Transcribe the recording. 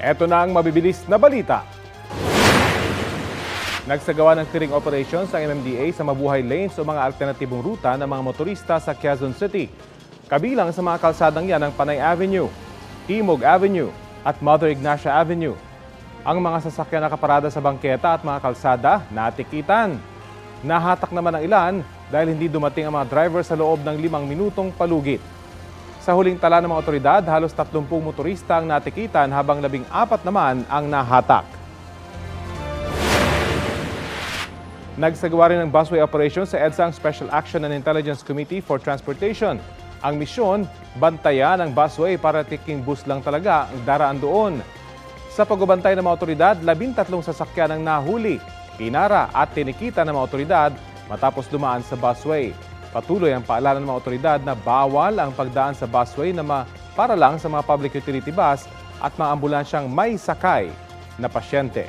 Ito na ang mabibilis na balita. Nagsagawa ng clearing operations ang MMDA sa mabuhay lanes o mga alternatibong ruta ng mga motorista sa Quezon City. Kabilang sa mga kalsadang yan ang Panay Avenue, Timog Avenue at Mother Ignacia Avenue. Ang mga sasakyan nakaparada sa bangketa at mga kalsada natikitan. Nahatak naman ang ilan dahil hindi dumating ang mga driver sa loob ng 5 minutong palugit. Sa huling tala ng mga otoridad, halos 30 motorista ang natikitan habang 14 naman ang nahatak. Nagsagawa rin ng busway operation sa EDSA ang Special Action and Intelligence Committee for Transportation. Ang misyon, bantayan ang busway para tiking bus lang talaga ang daraan doon. Sa pagbabantay ng mga otoridad, 13 sasakyan ang nahuli, pinara at tinikita ng mga otoridad matapos dumaan sa busway. Patuloy ang paalala ng mga otoridad na bawal ang pagdaan sa busway na para lang sa mga public utility bus at mga ambulansyang may sakay na pasyente.